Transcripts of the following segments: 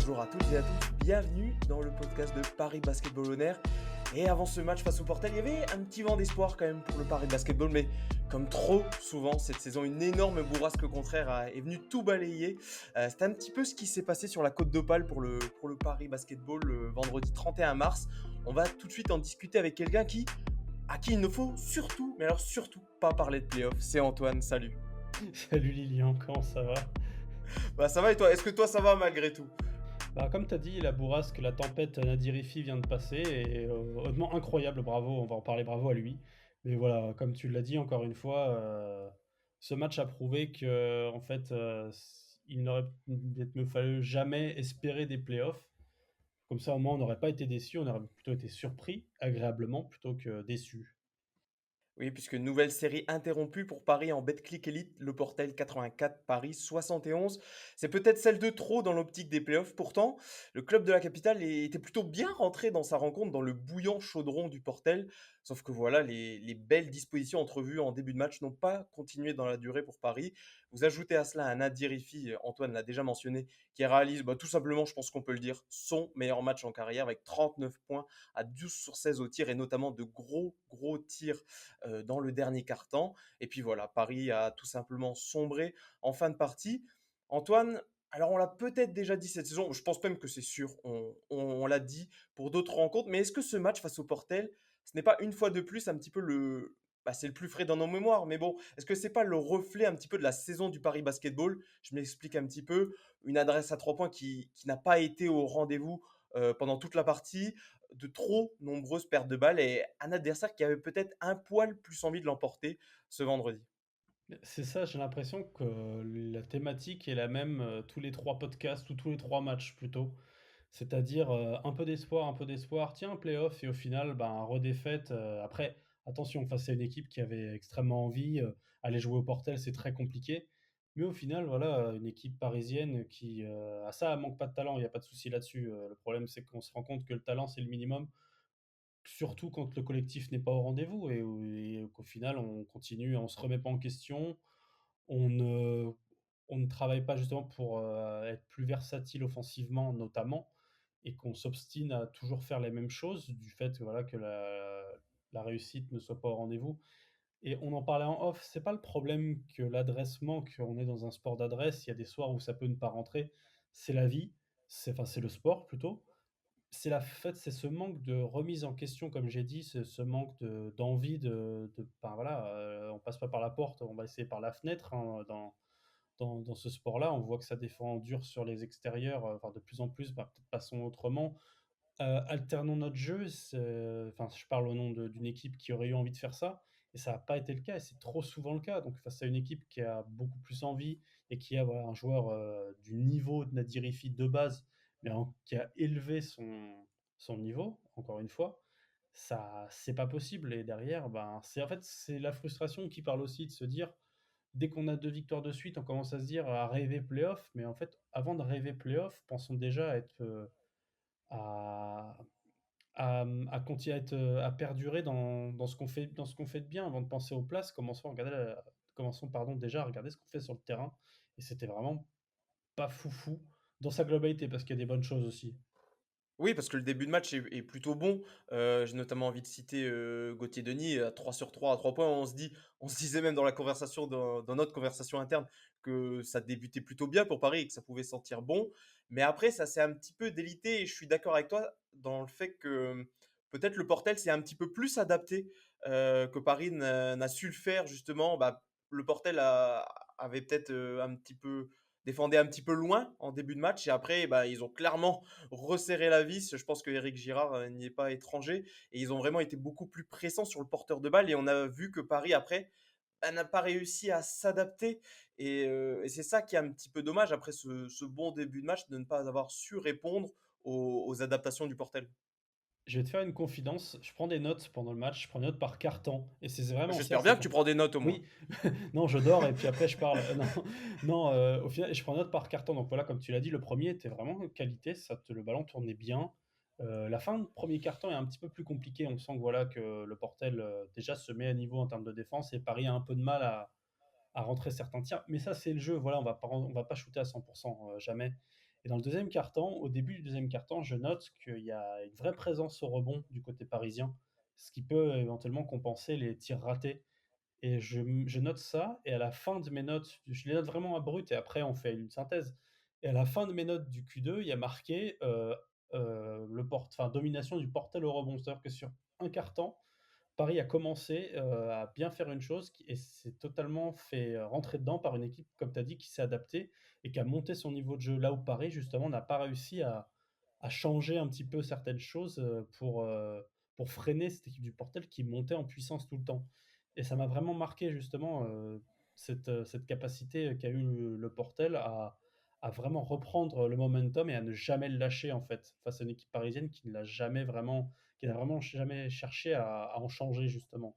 Bonjour à toutes et à tous, bienvenue dans le podcast de Paris Basketball On Air. Et avant ce match face au Portel, il y avait un petit vent d'espoir quand même pour le Paris Basketball, mais comme trop souvent cette saison, une énorme bourrasque contraire est venue tout balayer. C'est un petit peu ce qui s'est passé sur la Côte d'Opale pour le Paris Basketball le vendredi 31 mars. On va tout de suite en discuter avec quelqu'un à qui il ne faut surtout, mais alors surtout pas parler de playoffs. C'est Antoine, salut. Salut Lilian, comment ça va? Bah ça va et toi? Est-ce que toi ça va malgré tout? Bah, comme tu as dit, la bourrasque, la tempête Nadirifi vient de passer et honnêtement incroyable, bravo, on va en parler, bravo à lui. Mais voilà, comme tu l'as dit encore une fois, ce match a prouvé que en fait, il n'aurait peut-être me fallu jamais espérer des playoffs. Comme ça, au moins, on n'aurait pas été déçus, on aurait plutôt été surpris, agréablement, plutôt que déçus. Oui, puisque nouvelle série interrompue pour Paris en Betclic Elite, Le Portel 84, Paris 71. C'est peut-être celle de trop dans l'optique des playoffs. Pourtant, le club de la capitale était plutôt bien rentré dans sa rencontre dans le bouillant chaudron du Portel. Sauf que voilà, les belles dispositions entrevues en début de match n'ont pas continué dans la durée pour Paris. Vous ajoutez à cela un Nadir Rifi, Antoine l'a déjà mentionné, qui réalise tout simplement, je pense qu'on peut le dire, son meilleur match en carrière avec 39 points à 12 sur 16 au tir et notamment de gros tirs dans le dernier quart-temps. Et puis voilà, Paris a tout simplement sombré en fin de partie. Antoine, alors on l'a peut-être déjà dit cette saison, je pense même que c'est sûr, on l'a dit pour d'autres rencontres, mais est-ce que ce match face au Portel, ce n'est pas une fois de plus un petit peu c'est le plus frais dans nos mémoires, mais bon, est-ce que c'est pas le reflet un petit peu de la saison du Paris Basketball? Je m'explique un petit peu. Une adresse à 3 points qui n'a pas été au rendez-vous pendant toute la partie, de trop nombreuses pertes de balles et un adversaire qui avait peut-être un poil plus envie de l'emporter ce vendredi. C'est ça, j'ai l'impression que la thématique est la même, tous les 3 podcasts ou tous les 3 matchs plutôt. C'est-à-dire, un peu d'espoir, tiens, play-off et au final, ben, redéfaite, après attention, face à une équipe qui avait extrêmement envie, aller jouer au Portel, c'est très compliqué. Mais au final, voilà, une équipe parisienne qui, ça manque pas de talent, il y a pas de souci là-dessus, le problème, c'est qu'on se rend compte que le talent, c'est le minimum, surtout quand le collectif n'est pas au rendez-vous et qu'au final, on continue, on se remet pas en question, on ne on ne travaille pas justement pour, être plus versatile offensivement notamment et qu'on s'obstine à toujours faire les mêmes choses du fait, voilà, que la réussite ne soit pas au rendez-vous et on en parlait en off, c'est pas le problème que l'adresse manque, on est dans un sport d'adresse, il y a des soirs où ça peut ne pas rentrer, c'est la vie, c'est le sport plutôt. C'est ce manque de remise en question, comme j'ai dit, ce manque d'envie voilà, on passe pas par la porte, on va essayer par la fenêtre, hein, dans ce sport-là. On voit que ça défend dur sur les extérieurs, enfin de plus en plus, peut-être passons autrement. Alternons notre jeu, enfin je parle au nom d'une équipe qui aurait eu envie de faire ça et ça n'a pas été le cas et c'est trop souvent le cas. Donc face à une équipe qui a beaucoup plus envie et qui a, voilà, un joueur, du niveau de Nadir Hifid de base, mais qui a élevé son niveau, encore une fois, ça c'est pas possible et derrière, ben, c'est la frustration qui parle aussi de se dire, dès qu'on a 2 victoires de suite, on commence à se dire, à rêver play-off, mais en fait, avant de rêver play-off, pensons déjà à être, à à continuer à être, à perdurer dans ce qu'on fait de bien avant de penser aux places, commençons pardon, déjà à regarder ce qu'on fait sur le terrain et c'était vraiment pas foufou dans sa globalité parce qu'il y a des bonnes choses aussi. Oui, parce que le début de match est plutôt bon. J'ai notamment envie de citer Gauthier Denis à 3 sur 3 à 3 points. On se disait même dans la conversation, dans notre conversation interne, que ça débutait plutôt bien pour Paris et que ça pouvait sentir bon. Mais après, ça s'est un petit peu délité et je suis d'accord avec toi dans le fait que peut-être le Portel s'est un petit peu plus adapté que Paris n'a su le faire justement. Le Portel avait peut-être un petit peu défendait un petit peu loin en début de match et après ils ont clairement resserrer la vis. Je pense que Eric Girard n'y est pas étranger. Et ils ont vraiment été beaucoup plus pressants sur le porteur de balle. Et on a vu que Paris, après, n'a pas réussi à s'adapter. Et c'est ça qui est un petit peu dommage après ce bon début de match de ne pas avoir su répondre aux adaptations du Portel. Je vais te faire une confidence, je prends des notes pendant le match, je prends des notes par carton et c'est vraiment ça, J'espère c'est bien que quand tu prends des notes au moins. oui, non, je dors et puis après je parle, non, non, au final, je prends note par carton donc voilà, comme tu l'as dit, le premier était vraiment qualité, le ballon tournait bien. La fin de premier carton est un petit peu plus compliquée, on sent que voilà, que le Portel, déjà se met à niveau en termes de défense et Paris a un peu de mal à rentrer certains tirs, mais ça, c'est le jeu, voilà, on va pas shooter à 100 jamais Et dans le deuxième quart-temps, au début du deuxième quart-temps, je note qu'il y a une vraie présence au rebond du côté parisien, ce qui peut éventuellement compenser les tirs ratés. Et je note ça et à la fin de mes notes, je les note vraiment à brut et après on fait une synthèse. Et à la fin de mes notes du Q2, il y a marqué, domination du Portel au rebond. C'est-à-dire que sur un quart-temps, Paris a commencé, à bien faire une chose qui et s'est totalement fait, rentrer dedans par une équipe, comme tu as dit, qui s'est adaptée et qui a monté son niveau de jeu. Là où Paris, justement, n'a pas réussi à changer un petit peu certaines choses, pour freiner cette équipe du Portel qui montait en puissance tout le temps. Et ça m'a vraiment marqué justement, cette capacité qu'a eu le Portel à vraiment reprendre le momentum et à ne jamais le lâcher, en fait, face à une équipe parisienne qui n'a vraiment jamais cherché à en changer justement.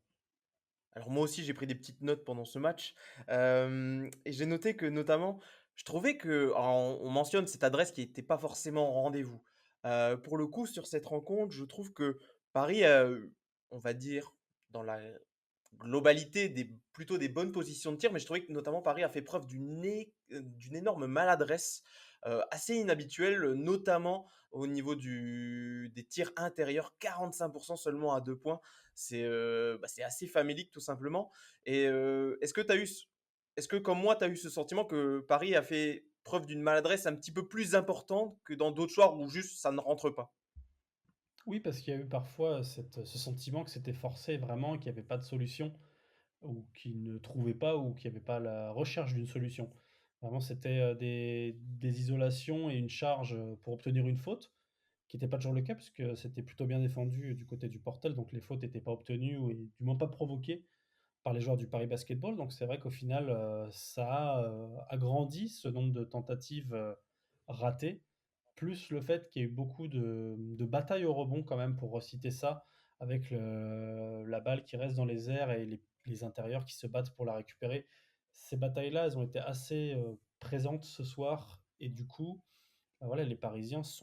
Alors moi aussi, j'ai pris des petites notes pendant ce match, et j'ai noté que notamment, je trouvais que alors on mentionne cette adresse qui était pas forcément au rendez-vous. Pour le coup, sur cette rencontre, je trouve que Paris a eu, on va dire, dans la globalité plutôt des bonnes positions de tir, mais je trouvais que notamment Paris a fait preuve d'une énorme maladresse, assez inhabituelle, notamment au niveau des tirs intérieurs, 45 seulement à 2 points. C'est assez famélique tout simplement. Et est-ce que comme moi, tu as eu ce sentiment que Paris a fait preuve d'une maladresse un petit peu plus importante que dans d'autres soirs où juste ça ne rentre pas? Oui, parce qu'il y a eu parfois ce sentiment que c'était forcé vraiment, qu'il y avait pas de solution ou qu'ils ne trouvaient pas ou qu'il y avait pas la recherche d'une solution. Vraiment, c'était, des isolations et une charge, pour obtenir une faute, qui était pas toujours le cas puisque c'était plutôt bien défendu du côté du Portel, donc les fautes étaient pas obtenues ou et du moins pas provoquées par les joueurs du Paris Basketball. Donc c'est vrai qu'au final, ça a, agrandi ce nombre de tentatives, ratées, plus le fait qu'il y ait eu beaucoup de batailles au rebond quand même pour reciter ça, avec la balle qui reste dans les airs et les intérieurs qui se battent pour la récupérer. Ces batailles-là, elles ont été assez, présentes ce soir et du coup, voilà, les Parisiens se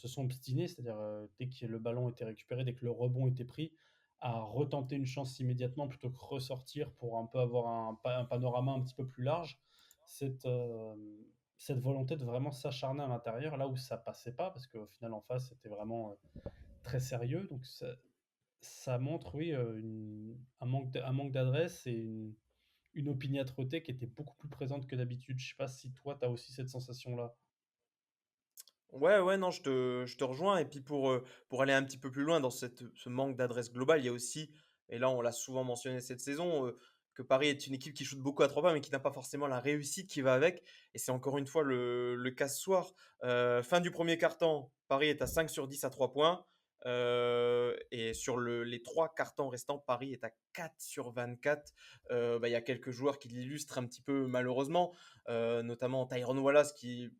sont obstinés, c'est-à-dire, dès que le ballon était récupéré, dès que le rebond était pris, à retenter une chance immédiatement plutôt que ressortir pour un peu avoir un panorama un petit peu plus large. Cette, cette volonté de vraiment s'acharner à l'intérieur, là où ça passait pas, parce qu'au final en face c'était vraiment, très sérieux. Donc ça montre, oui, un manque d'adresse et une opiniâtreté qui était beaucoup plus présente que d'habitude. Je sais pas si toi tu as aussi cette sensation-là? Ouais, ouais, non, je te rejoins et puis pour aller un petit peu plus loin dans ce manque d'adresse globale, il y a aussi et là, on l'a souvent mentionné cette saison, que Paris est une équipe qui shoot beaucoup à 3 points, mais qui n'a pas forcément la réussite qui va avec et c'est encore une fois le cas ce soir. Fin du premier quart-temps, Paris est à 5 sur 10 à 3 points, et sur les 3 quarts-temps restants, Paris est à 4 sur 24. Il y a quelques joueurs qui l'illustrent un petit peu malheureusement, notamment Tyrone Wallace qui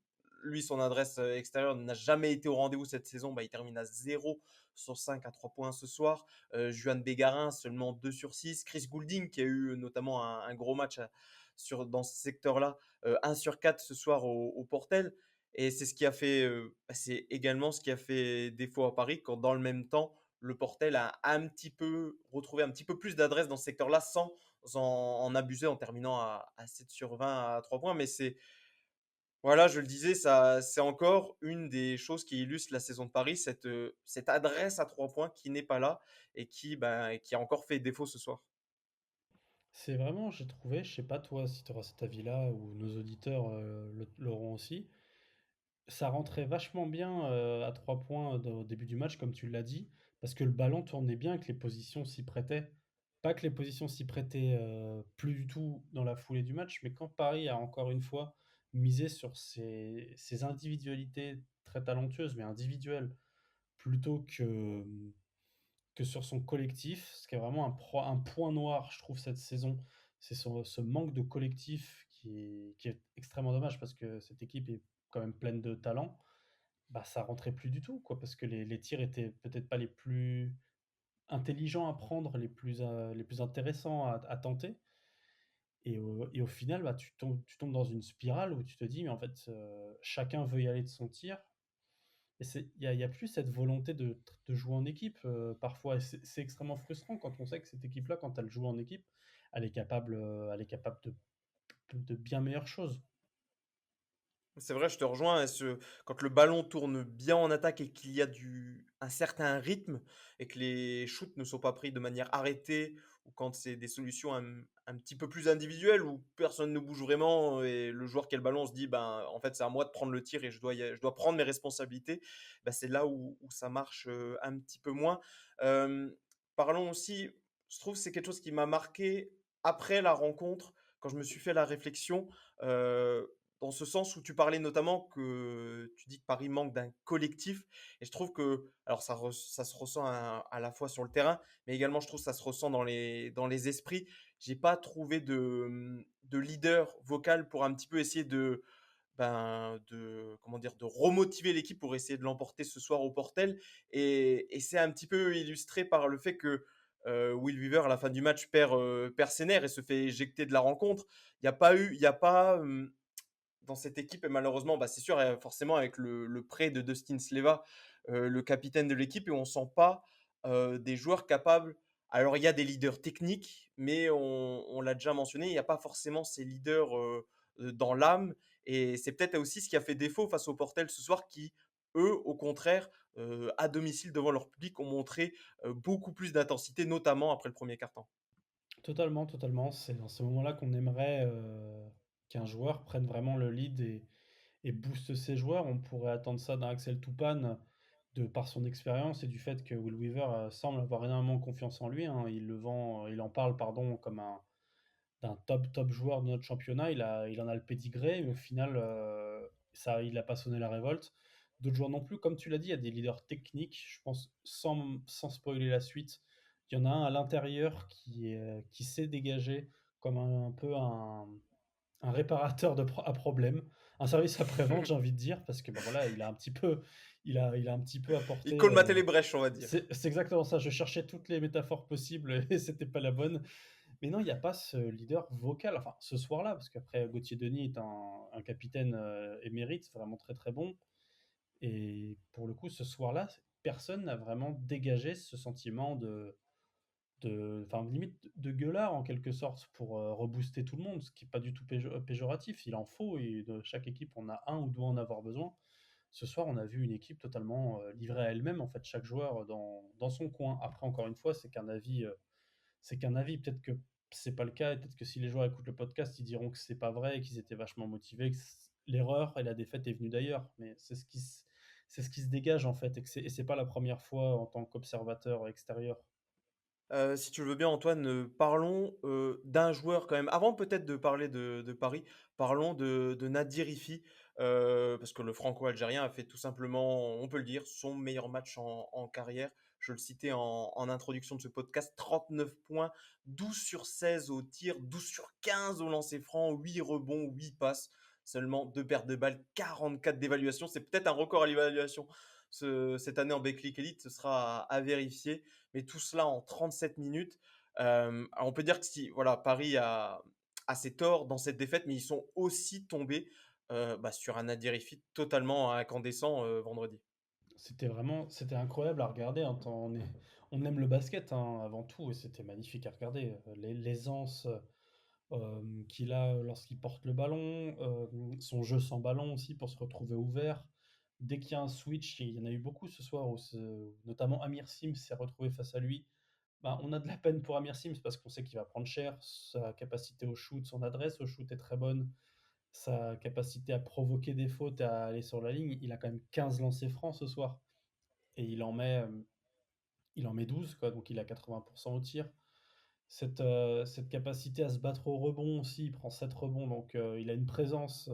lui, son adresse extérieure n'a jamais été au rendez-vous cette saison. Il termine à 0 sur 5 à 3 points ce soir. Juan Bégarin, seulement 2 sur 6. Chris Goulding, qui a eu notamment un gros match dans ce secteur-là, 1 sur 4 ce soir au Portel. Et c'est ce qui a fait, c'est également ce qui a fait défaut à Paris, quand dans le même temps, le Portel a un petit peu retrouvé un petit peu plus d'adresse dans ce secteur-là sans en abuser en terminant à 7 sur 20 à 3 points. Mais voilà, je le disais, ça c'est encore une des choses qui illustrent la saison de Paris, cette adresse à 3 points qui n'est pas là et qui a encore fait défaut ce soir. C'est vraiment, j'ai trouvé, je sais pas toi si tu auras cet avis-là ou nos auditeurs, l'auront aussi, ça rentrait vachement bien, à 3 points au début du match comme tu l'as dit, parce que le ballon tournait bien, que les positions s'y prêtaient. Pas que les positions s'y prêtaient, plus du tout dans la foulée du match, mais quand Paris a encore une fois misé sur ses individualités très talentueuses, mais individuelles, plutôt que sur son collectif, ce qui est vraiment un point noir, je trouve, cette saison. C'est ce manque de collectif qui est extrêmement dommage parce que cette équipe est quand même pleine de talent. Bah, ça rentrait plus du tout, quoi, parce que les tirs étaient peut-être pas les plus intelligents à prendre, les plus intéressants à tenter. Et au final, bah, tu tombes dans une spirale où tu te dis, mais en fait, chacun veut y aller de son tir. Et il y a plus cette volonté de jouer en équipe, parfois et c'est extrêmement frustrant quand on sait que cette équipe-là, quand elle joue en équipe, elle est capable de bien meilleures choses. C'est vrai, je te rejoins et quand le ballon tourne bien en attaque et qu'il y a un certain rythme et que les shoots ne sont pas pris de manière arrêtée ou quand c'est des solutions un petit peu plus individuelles où personne ne bouge vraiment et le joueur qui a le ballon se dit: «Ben, en fait, c'est à moi de prendre le tir et je dois prendre mes responsabilités». Bah, c'est là où ça marche, un petit peu moins. Hem, Parlons aussi, je trouve que c'est quelque chose qui m'a marqué après la rencontre, quand je me suis fait la réflexion, heu dans ce sens où tu parlais notamment que tu dis que Paris manque d'un collectif et je trouve que alors ça se ressent à la fois sur le terrain, mais également je trouve que ça se ressent dans les esprits. J'ai pas trouvé de leader vocal pour un petit peu essayer de comment dire? De remotiver l'équipe pour essayer de l'emporter ce soir au Portel et c'est un petit peu illustré par le fait que, Will Weaver à la fin du match perd ses nerfs et se fait éjecter de la rencontre. Il y a pas, dans cette équipe et malheureusement, bah, c'est sûr, forcément avec le prêt de Dustin Sleva, le capitaine de l'équipe et on sent pas, des joueurs capables alors il y a des leaders techniques, mais on l'a déjà mentionné, il y a pas forcément ces leaders, dans l'âme et c'est peut-être aussi ce qui a fait défaut face au Portel ce soir qui, eux, au contraire, à domicile devant leur public, ont montré, beaucoup plus d'intensité, notamment après le premier quart-temps. Totalement, totalement. C'est dans ces moments-là qu'on aimerait, qu'un joueur prenne vraiment le lead et booste ses joueurs. On pourrait attendre ça d'un Axel Toupane, de par son expérience et du fait que Will Weaver, semble avoir énormément confiance en lui, hein. Il en parle, pardon, comme d'un top, top joueur de notre championnat. Il en a le pédigré, mais au final, ça il a pas sonné la révolte. D'autres joueurs non plus. Comme tu l'as dit, il y a des leaders techniques, je pense, sans spoiler la suite. Il y en a un à l'intérieur qui sait dégager comme un peu un réparateur à problème, un service après-vente, j'ai envie de dire, parce que, bah, voilà, il a un petit peu Il apporté, colmatait les brèches, on va dire. c'est exactement ça. Je cherchais toutes les métaphores possibles et c'était pas la bonne. Mais non, il y a pas ce leader vocal, enfin, ce soir-là, parce qu'après Gauthier Denis est un capitaine, émérite, vraiment très, très bon et pour le coup, ce soir-là, personne n'a vraiment dégagé ce sentiment enfin, limite de gueulard en quelque sorte pour, rebooster tout le monde, ce qui est pas du tout péjoratif. Il en faut et de chaque équipe, on a un ou doit en avoir besoin. Ce soir, on a vu une équipe totalement, livrée à elle-même, en fait, chaque joueur dans son coin. Après, encore une fois, c'est qu'un avis. Peut-être que c'est pas le cas et peut-être que si les joueurs écoutent le podcast, ils diront que c'est pas vrai et qu'ils étaient vachement motivés, que l'erreur et la défaite est venue d'ailleurs. Mais c'est ce qui se dégage, en fait, et c'est pas la première fois en tant qu'observateur extérieur. Si tu le veux bien Antoine, parlons, d'un joueur quand même. Avant peut-être de parler de Paris, parlons de Nadir Rifi, parce que le franco-algérien a fait tout simplement, on peut le dire, son meilleur match en carrière. Je le citais en introduction de ce podcast, 39 points, 12 sur 16 au tir, 12 sur 15 au lancer franc, 8 rebonds, 8 passes, seulement 2 pertes de balles, 44 d'évaluation. C'est peut-être un record à l'évaluation cette année en Betclic Elite, ce sera à vérifier mais tout cela en 37 minutes. Alors on peut dire que si voilà, Paris a ses torts dans cette défaite, mais ils sont aussi tombés, bah, sur un Nadir Hifit totalement incandescent, vendredi. C'était incroyable à regarder, hein, on aime le basket, hein, avant tout et c'était magnifique à regarder, l'aisance, qu'il a lorsqu'il porte le ballon, son jeu sans ballon aussi pour se retrouver ouvert. Dès qu'il y a un switch, et il y en a eu beaucoup ce soir notamment Amir Sims s'est retrouvé face à lui. Ben, on a de la peine pour Amir Sims parce qu'on sait qu'il va prendre cher. Sa capacité au shoot, son adresse au shoot est très bonne. Sa capacité à provoquer des fautes, à aller sur la ligne, il a quand même 15 lancers francs ce soir et il en met 12 quoi, donc il a 80 au tir. Cette capacité à se battre au rebond aussi, il prend 7 rebonds, donc il a une présence,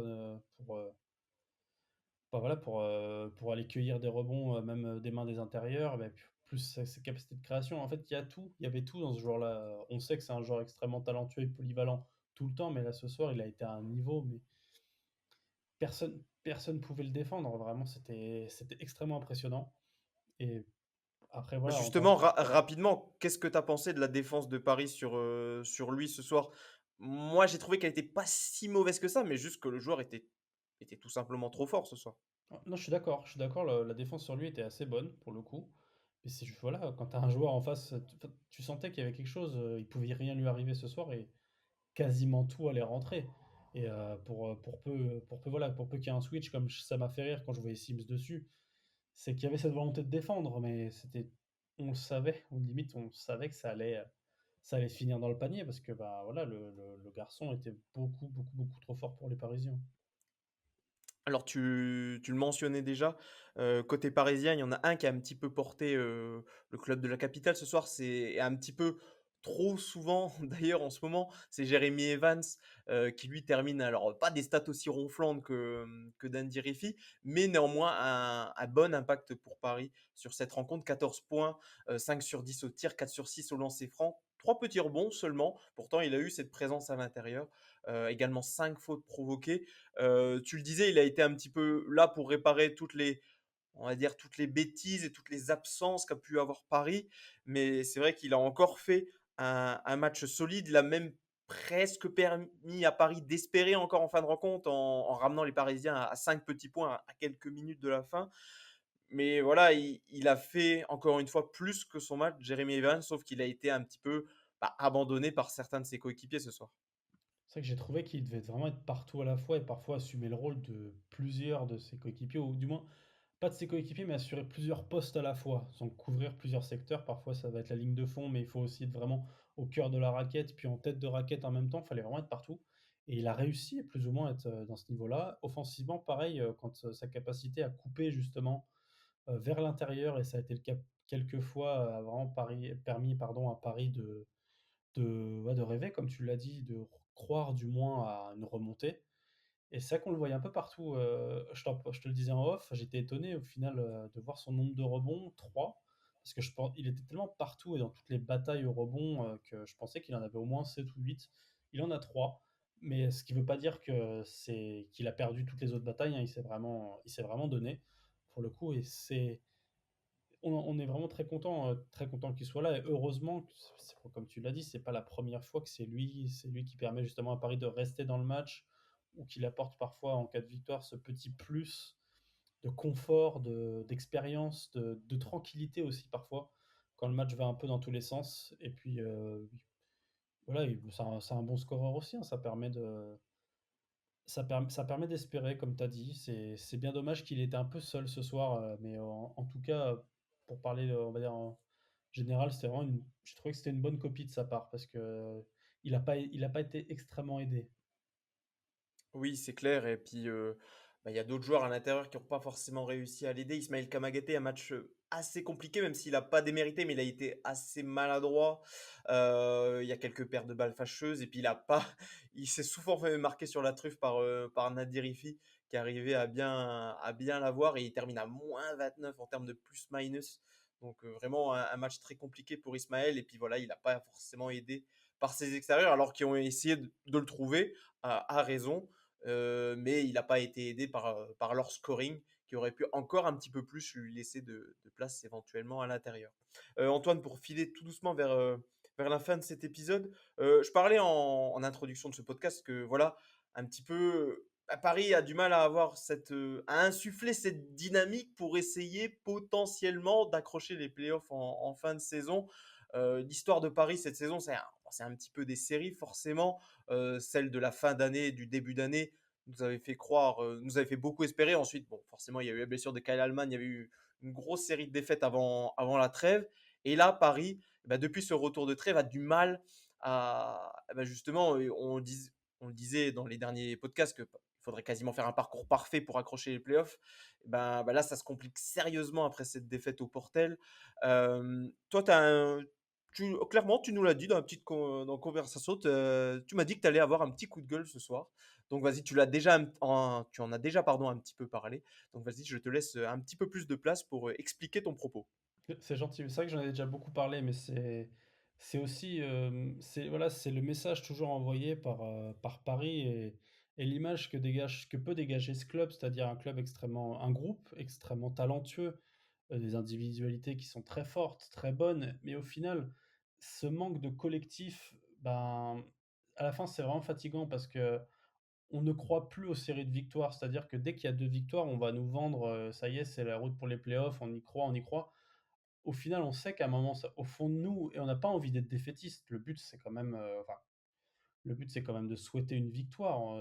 bah, voilà, pour aller cueillir des rebonds, même, des mains des intérieurs, bah, plus ses capacités de création. En fait, il y a tout, il y avait tout dans ce joueur-là. On sait que c'est un joueur extrêmement talentueux et polyvalent tout le temps, mais là, ce soir, il a été à un niveau, mais personne pouvait le défendre. Vraiment, c'était extrêmement impressionnant et après Bah, voilà, en tant justement, rapidement, qu'est-ce que tu as pensé de la défense de Paris sur lui ce soir? Moi, j'ai trouvé qu'elle était pas si mauvaise que ça, mais juste que le joueur était tout simplement trop fort ce soir. non, je suis d'accord, le la défense sur lui était assez bonne, pour le coup. Mais c'est juste voilà, quand tu as un joueur en face, tu sentais qu'il y avait quelque chose, il pouvait rien lui arriver ce soir et quasiment tout allait rentrer. Et pour peu qu'il y ait un switch, comme ça m'a fait rire quand je voyais Sims dessus, c'est qu'il y avait cette volonté de défendre, mais on le savait, limite, on savait que ça allait finir dans le panier parce que bah voilà, le garçon était beaucoup, beaucoup, beaucoup trop fort pour les Parisiens. Alors tu le mentionnais déjà, côté parisien, il y en a un qui a un petit peu porté, le club de la capitale ce soir. C'est un petit peu trop souvent d'ailleurs en ce moment, c'est Jeremy Evans, qui lui termine alors pas des stats aussi ronflantes que d'Andy Riffy, mais néanmoins un bon impact pour Paris sur cette rencontre. 14 points, 5 sur 10 au tir, 4 sur 6 au lancer franc, 3 petits rebonds seulement. Pourtant il a eu cette présence à l'intérieur, également 5 fautes provoquées. Tu le disais, il a été un petit peu là pour réparer on va dire, toutes les bêtises et toutes les absences qu'a pu avoir Paris. Mais c'est vrai qu'il a encore fait un match solide. Il a même presque permis à Paris d'espérer encore en fin de rencontre en ramenant les Parisiens à 5 petits points à quelques minutes de la fin. Mais voilà, il a fait encore une fois plus que son match, Jérémy Evans, sauf qu'il a été un petit peu abandonné par certains de ses coéquipiers ce soir. C'est vrai que j'ai trouvé qu'il devait vraiment être partout à la fois et parfois assumer le rôle de plusieurs de ses coéquipiers, ou du moins pas de ses coéquipiers, mais assurer plusieurs postes à la fois, donc couvrir plusieurs secteurs. Parfois, ça va être la ligne de fond, mais il faut aussi être vraiment au cœur de la raquette, puis en tête de raquette en même temps. Il fallait vraiment être partout. Et il a réussi plus ou moins à être dans ce niveau-là. Offensivement, pareil, quand sa capacité à couper justement vers l'intérieur, et ça a été le cas quelques fois, a vraiment permis pardon, à Paris ouais, de rêver, comme tu l'as dit, de croire du moins à une remontée. Et c'est vrai qu'on le voyait un peu partout, je te le disais en off, j'étais étonné au final, de voir son nombre de rebonds, 3, parce que je pen il était tellement partout et dans toutes les batailles au rebond, que je pensais qu'il en avait au moins 7 ou 8. Il en a 3, mais ce qui veut pas dire qu'il a perdu toutes les autres batailles, hein. Il s'est vraiment donné, pour le coup, et on est vraiment très content qu'il soit là, et heureusement que comme tu l'as dit, c'est pas la première fois que c'est lui qui permet justement à Paris de rester dans le match, ou qu'il apporte parfois en cas de victoire ce petit plus de confort, d'expérience, de tranquillité aussi parfois, quand le match va un peu dans tous les sens. Et puis voilà, c'est un bon scoreur aussi, hein. Ça permet d'espérer, comme tu as dit. C'est bien dommage qu'il était un peu seul ce soir, mais en tout cas, pour parler, on va dire en général, j'ai trouvé que c'était une bonne copie de sa part, parce que il a pas été extrêmement aidé. Oui, c'est clair et puis, il y a d'autres joueurs à l'intérieur qui ont pas forcément réussi à l'aider. Ismaël Kamagaté, un match, assez compliqué, même s'il a pas démérité, mais il a été assez maladroit. Il y a quelques pertes de balles fâcheuses et puis il a pas il s'est souvent fait marquer sur la truffe par Nadir Rifi qui arrivait à bien l'avoir et il termine à -29 en termes de plus-minus. Donc, vraiment un match très compliqué pour Ismaël et puis voilà, il a pas forcément aidé par ses extérieurs alors qu'ils ont essayé de le trouver à raison. Mais il n'a pas été aidé par leur scoring qui aurait pu encore un petit peu plus lui laisser de place éventuellement à l'intérieur. Antoine, pour filer tout doucement vers la fin de cet épisode, je parlais en introduction de ce podcast que voilà, un petit peu, Paris a du mal à insuffler cette dynamique pour essayer potentiellement d'accrocher les playoffs en fin de saison. L'histoire de Paris cette saison, c'est un petit peu des séries forcément. Celle de la fin d'année, du début d'année, nous avait fait beaucoup espérer. Ensuite, bon, forcément, il y a eu la blessure de Kyle Allman, il y avait eu une grosse série de défaites avant la trêve. Et là, Paris, depuis ce retour de trêve, a du mal justement, on le disait dans les derniers podcasts qu'il faudrait quasiment faire un parcours parfait pour accrocher les playoffs. Là, ça se complique sérieusement après cette défaite au Portel. Toi, clairement, tu nous l'as dit dans la conversation, tu m'as dit que tu allais avoir un petit coup de gueule ce soir. Donc vas-y, tu en as déjà pardon, un petit peu parlé. Donc vas-y, je te laisse un petit peu plus de place pour expliquer ton propos. C'est gentil. C'est vrai que j'en ai déjà beaucoup parlé, mais c'est aussi, voilà, c'est le message toujours envoyé par Paris, et l'image que peut dégager ce club, c'est-à-dire un groupe extrêmement talentueux, des individualités qui sont très fortes, très bonnes, mais au final, ce manque de collectif, ben, à la fin, c'est vraiment fatigant, parce que on ne croit plus aux séries de victoires. C'est-à-dire que dès qu'il y a 2 victoires, on va nous vendre, ça y est, c'est la route pour les playoffs, on y croit, on y croit. Au final, on sait qu'à un moment, ça au fond de nous, et on n'a pas envie d'être défaitiste. Le but, c'est quand même, enfin, Le but, c'est quand même de souhaiter une victoire,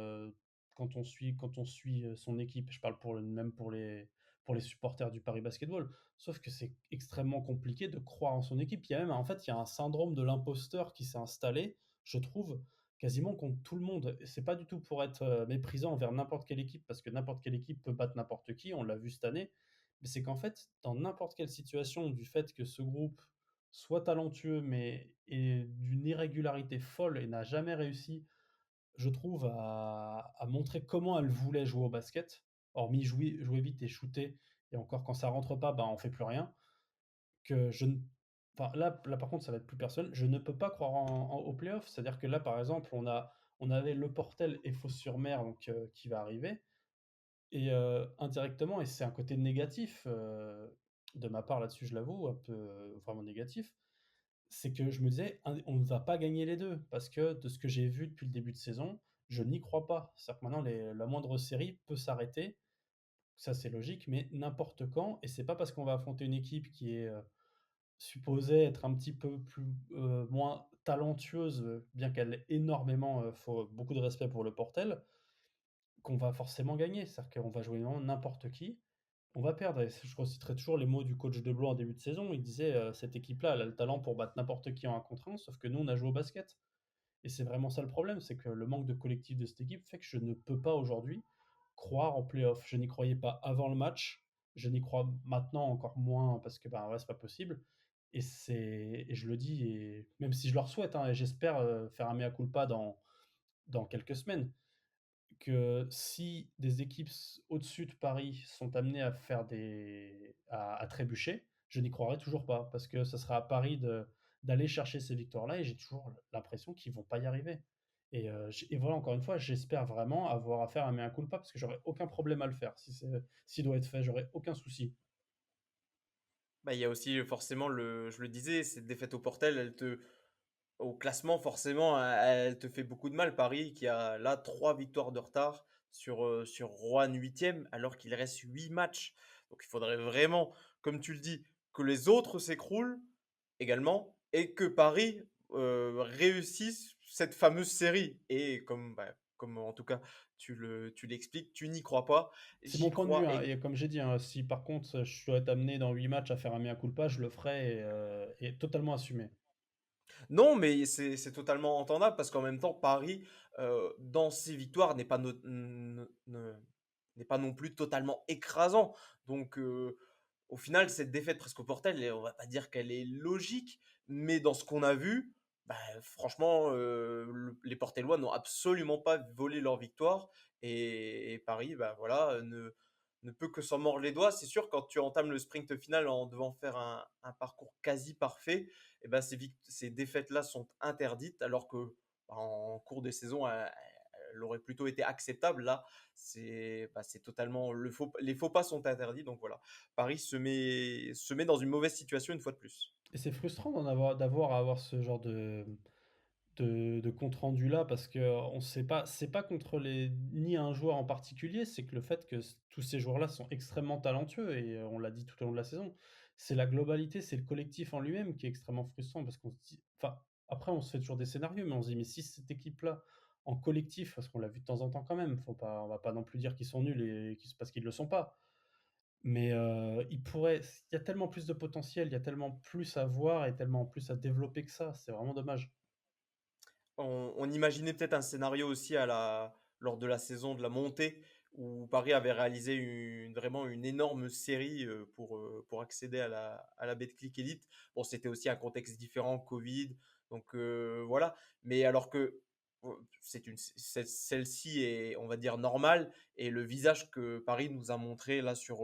quand on suit, son équipe. Je parle même pour les supporters du Paris Basketball. Sauf que c'est extrêmement compliqué de croire en son équipe. Il y a même en fait, il y a un syndrome de l'imposteur qui s'est installé, je trouve, quasiment contre tout le monde. Et c'est pas du tout pour être, méprisant envers n'importe quelle équipe, parce que n'importe quelle équipe peut battre n'importe qui, on l'a vu cette année. Mais c'est qu'en fait, dans n'importe quelle situation, du fait que ce groupe soit talentueux, mais est d'une irrégularité folle et n'a jamais réussi, je trouve, à montrer comment elle voulait jouer au basket, hormis jouer vite et shooter, et encore quand ça rentre pas, ben, on fait plus rien, que je ne enfin là par contre ça va être plus personnel, je ne peux pas croire aux playoffs. C'est-à-dire que là, par exemple, on avait Le Portel et Fos-sur-Mer donc qui va arriver, et indirectement, et c'est un côté négatif, de ma part là-dessus, je l'avoue, un peu, vraiment négatif, c'est que je me disais: On ne va pas gagner les 2 parce que de ce que j'ai vu depuis le début de saison, je n'y crois pas. C'est-à-dire que maintenant la moindre série peut s'arrêter, ça c'est logique, mais n'importe quand, et c'est pas parce qu'on va affronter une équipe qui est, supposée être un petit peu moins talentueuse, bien qu'elle ait énormément, faut beaucoup de respect pour le Portel, qu'on va forcément gagner. C'est-à-dire qu'on va jouer vraiment n'importe qui, on va perdre. Et je reciterai toujours les mots du coach de Blois en début de saison. Il disait, cette équipe-là, elle a le talent pour battre n'importe qui en 1 contre 1, sauf que nous, on a joué au basket. Et c'est vraiment ça le problème, c'est que le manque de collectif de cette équipe fait que je ne peux pas aujourd'hui croire en playoff. Je n'y croyais pas avant le match, je n'y crois maintenant encore moins parce que ben ouais, c'est pas possible. Et je le dis, et même si je leur souhaite, hein, et j'espère faire un mea culpa dans quelques semaines, que si des équipes au-dessus de Paris sont amenées à faire à trébucher, je n'y croirai toujours pas, parce que ce sera à Paris d'aller chercher ces victoires-là, et j'ai toujours l'impression qu'ils vont pas y arriver. Et voilà, encore une fois, j'espère vraiment avoir à faire un mea culpa, parce que j'aurais aucun problème à le faire. S'il doit être fait, j'aurais aucun souci. Bah, il y a aussi forcément je le disais, cette défaite au Portel, au classement, forcément, elle te fait beaucoup de mal. Paris qui a là 3 victoires de retard sur Roanne huitième, alors qu'il reste 8 matchs. Donc il faudrait vraiment, comme tu le dis, que les autres s'écroulent également et que Paris, réussisse cette fameuse série. Et comme en tout cas tu l'expliques, tu n'y crois pas. C'est mon J'y point de vue, crois hein, et comme j'ai dit, hein, si par contre je dois être amené dans 8 matchs à faire un mea culpa, je le ferai, et totalement assumé. Non, mais c'est totalement entendable parce qu'en même temps, Paris, dans ses victoires, n'est pas non plus totalement écrasant. Donc, au final, cette défaite presque au Portel, et on va pas dire qu'elle est logique, mais dans ce qu'on a vu, bah, franchement, les Portellois n'ont absolument pas volé leur victoire, et Paris, bah, voilà, ne peut que s'en mordre les doigts. C'est sûr, quand tu entames le sprint final en devant faire un parcours quasi parfait, et ben ces défaites-là sont interdites, alors que en cours de saison, elle aurait plutôt été acceptable. Là, c'est totalement les faux pas sont interdits. Donc voilà, Paris se met dans une mauvaise situation une fois de plus. Et c'est frustrant d'avoir à avoir ce genre de compte rendu là, parce que on sait pas, c'est pas contre ni un joueur en particulier, c'est que le fait que tous ces joueurs-là sont extrêmement talentueux, et on l'a dit tout au long de la saison. C'est la globalité, c'est le collectif en lui-même qui est extrêmement frustrant, parce qu'on se dit, enfin, après on se fait toujours des scénarios, mais on se dit, mais si cette équipe-là en collectif, parce qu'on l'a vu de temps en temps quand même, on va pas non plus dire qu'ils sont nuls parce qu'ils le sont pas. Mais il y a tellement plus de potentiel, il y a tellement plus à voir et tellement plus à développer que ça, c'est vraiment dommage. On imaginait peut-être un scénario aussi lors de la saison de la montée, où Paris avait réalisé vraiment une énorme série pour accéder à la Betclic Elite. Bon, c'était aussi un contexte différent, Covid, donc voilà. Mais alors que celle-ci est, on va dire, normale, et le visage que Paris nous a montré là sur,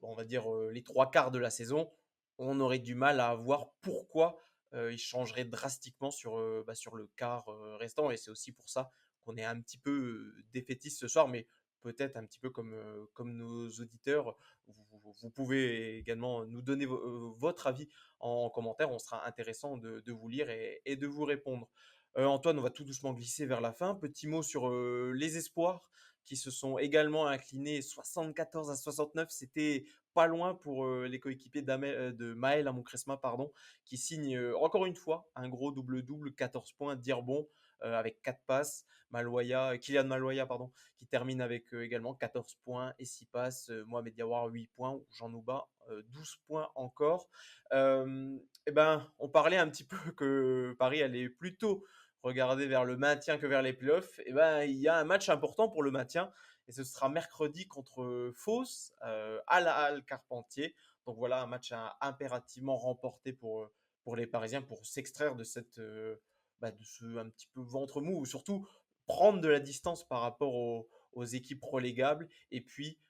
on va dire, les trois quarts de la saison, on aurait du mal à voir pourquoi il changerait drastiquement sur le quart restant. Et c'est aussi pour ça qu'on est un petit peu défaitiste ce soir, mais peut-être un petit peu comme nos auditeurs. Vous pouvez également nous donner votre avis en commentaire. On sera intéressant de vous lire et de vous répondre. Antoine, on va tout doucement glisser vers la fin. Petit mot sur les espoirs qui se sont également inclinés 74-69. C'était pas loin pour les coéquipiers de Maël Amoncresma, pardon, qui signe encore une fois un gros double-double, 14 points, dire bon. avec 4 passes. Kylian Maloya, pardon, qui termine avec également 14 points et 6 passes. Mohamed Diawara, 8 points. Jean Nouba, 12 points encore. Et ben, on parlait un petit peu que Paris allait plutôt regarder vers le maintien que vers les playoffs. Et ben, il y a un match important pour le maintien et ce sera mercredi contre Fos à la Halle Carpentier. Donc voilà, un match à impérativement remporter pour les Parisiens pour s'extraire de de ce un petit peu ventre mou ou surtout prendre de la distance par rapport aux équipes relégables. Et puis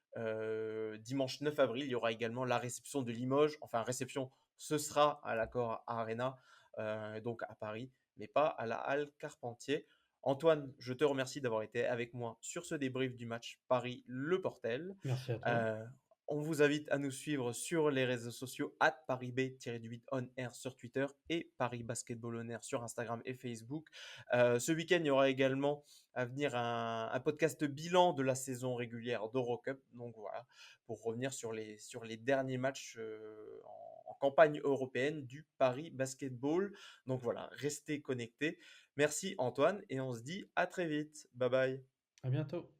dimanche 9 avril, il y aura également la réception de Limoges. Enfin, réception, ce sera à l'Accor Arena, donc à Paris, mais pas à la Halle Carpentier. Antoine, je te remercie d'avoir été avec moi sur ce débrief du match Paris-Le Portel. Merci à toi. Euh, on vous invite à nous suivre sur les réseaux sociaux @ParisB-8 on sur Twitter et Paris Basketball on Air sur Instagram et Facebook. Ce week-end, il y aura également à venir un podcast bilan de la saison régulière d'Eurocup. Donc voilà, pour revenir sur les derniers matchs en campagne européenne du Paris Basketball. Donc voilà, restez connectés. Merci Antoine et on se dit à très vite. Bye bye. À bientôt.